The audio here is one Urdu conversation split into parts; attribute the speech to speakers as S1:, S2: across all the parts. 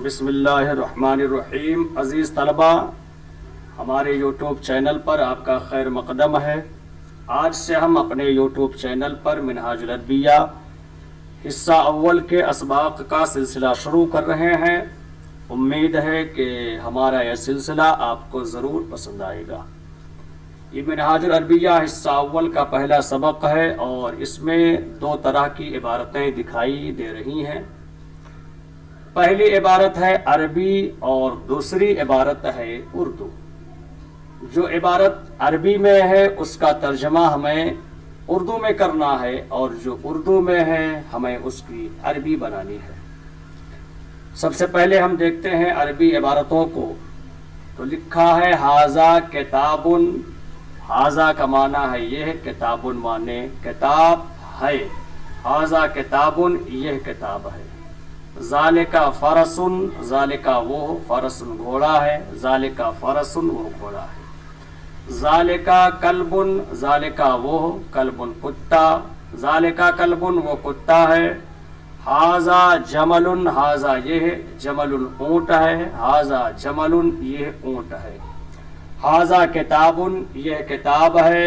S1: بسم اللہ الرحمن الرحیم۔ عزیز طلبہ، ہمارے یوٹیوب چینل پر آپ کا خیر مقدم ہے۔ آج سے ہم اپنے یوٹیوب چینل پر منہاج العربیہ حصہ اول کے اسباق کا سلسلہ شروع کر رہے ہیں۔ امید ہے کہ ہمارا یہ سلسلہ آپ کو ضرور پسند آئے گا۔ یہ منہاج العربیہ حصہ اول کا پہلا سبق ہے اور اس میں دو طرح کی عبارتیں دکھائی دے رہی ہیں۔ پہلی عبارت ہے عربی اور دوسری عبارت ہے اردو۔ جو عبارت عربی میں ہے اس کا ترجمہ ہمیں اردو میں کرنا ہے اور جو اردو میں ہے ہمیں اس کی عربی بنانی ہے۔ سب سے پہلے ہم دیکھتے ہیں عربی عبارتوں کو۔ تو لکھا ہے ھذا کتاب۔ ھذا کا معنی ہے یہ، کتاب معنی کتاب ہے۔ ھذا کتاب، یہ کتاب ہے۔ ذالکا فرسن، ذالکا وہ، فرسن گھوڑا ہے، ذالکا فرسن وہ گھوڑا ہے۔ ذالکا کلبن، ذالکا وہ، کلبن کتا، ذالکا کلبن وہ کتا ہے۔ ھذا جمل، ھذا یہ، جمل اونٹ ہے، ھذا جمل یہ اونٹ ہے۔ ھذا کتاب، یہ کتاب ہے۔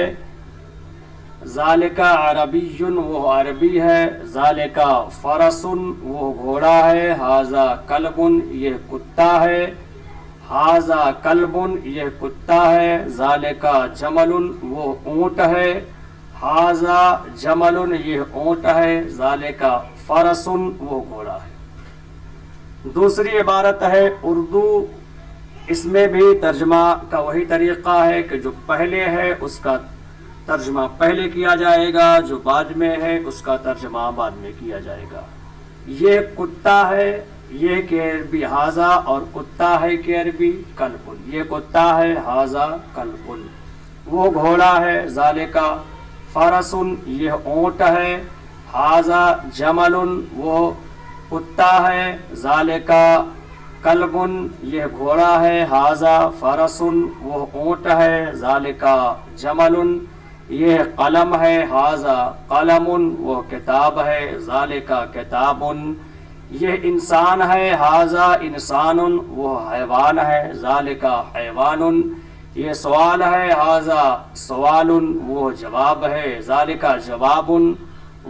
S1: ذالکا عربی، وہ عربی ہے۔ ذالکا فرسن، وہ گھوڑا ہے۔ ھذا کلب، یہ کتا ہے۔ ھذا کلب، یہ کتا ہے۔ ذالکا جمل، وہ اونٹ ہے۔ ھذا جمل، یہ اونٹ ہے۔ ذالکا فرسن، وہ گھوڑا ہے۔ دوسری عبارت ہے اردو۔ اس میں بھی ترجمہ کا وہی طریقہ ہے کہ جو پہلے ہے اس کا ترجمہ پہلے کیا جائے گا، جو بعد میں ہے اس کا ترجمہ بعد میں کیا جائے گا۔ یہ کتا ہے، یہ کہ عربی ھذا، اور کتا ہے کہ عربی کلب۔ یہ کتا ہے، ھذا کلب وہ گھوڑا ہے۔ ذالکا فرسن، یہ اونٹ ہے۔ ھذا جمل، وہ کتا ہے۔ ذالکا کلب، یہ گھوڑا ہے۔ ھذا فرسن، وہ اونٹ ہے۔ ذالکا جمل، یہ قلم ہے۔ ھذا قلم، وہ کتاب ہے۔ ذالکا کتاب، یہ انسان ہے۔ ھذا انسان، وہ حیوان ہے۔ ذالکا حیوان، یہ سوال ہے۔ ھذا سوال، وہ جواب ہے۔ ذالکا جواب،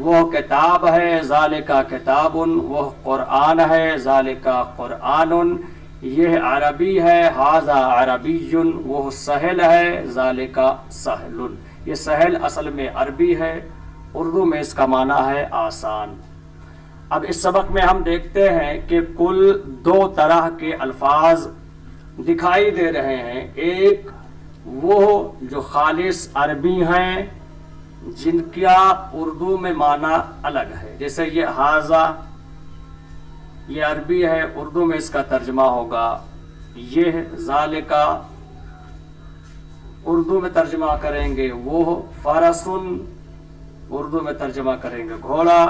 S1: وہ کتاب ہے۔ ذالکا کتاب، وہ قرآن ہے۔ ذالکا قرآن، یہ عربی ہے۔ ھذا عربی، وہ سہل ہے۔ ذالکا سہل، یہ سہل اصل میں عربی ہے، اردو میں اس کا معنی ہے آسان۔ اب اس سبق میں ہم دیکھتے ہیں کہ کل دو طرح کے الفاظ دکھائی دے رہے ہیں۔ ایک وہ جو خالص عربی ہیں جن کا اردو میں معنی الگ ہے، جیسے یہ ھذا، یہ عربی ہے، اردو میں اس کا ترجمہ ہوگا یہ۔ ذالکا اردو میں ترجمہ کریں گے وہ۔ فرسن اردو میں ترجمہ کریں گے گھوڑا۔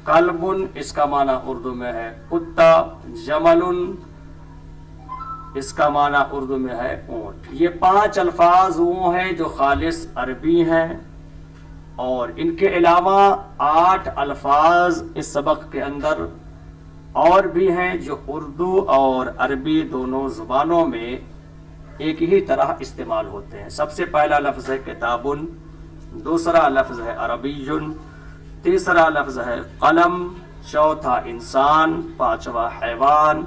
S1: کلب، اس کا معنی اردو میں ہے کتا۔ جمل، اس کا معنی اردو میں ہے اونٹ۔ یہ 5 الفاظ وہ ہیں جو خالص عربی ہیں، اور ان کے علاوہ 8 الفاظ اس سبق کے اندر اور بھی ہیں جو اردو اور عربی دونوں زبانوں میں ایک ہی طرح استعمال ہوتے ہیں۔ سب سے پہلا لفظ ہے کتاب، دوسرا لفظ ہے عربی، تیسرا لفظ ہے قلم، چوتھا انسان، پانچواں حیوان،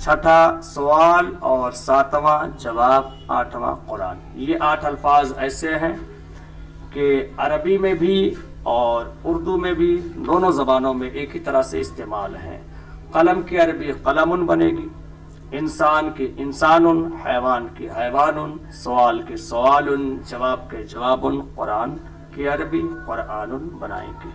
S1: چھٹا سوال اور ساتواں جواب، آٹھواں قرآن۔ یہ 8 الفاظ ایسے ہیں کہ عربی میں بھی اور اردو میں بھی دونوں زبانوں میں ایک ہی طرح سے استعمال ہیں۔ قلم کی عربی قلم بنے گی، انسان کی انسان، حیوان کی حیوان، سوال کی سوال، جواب کے جواب، قرآن کی عربی قرآن بنائیں گے۔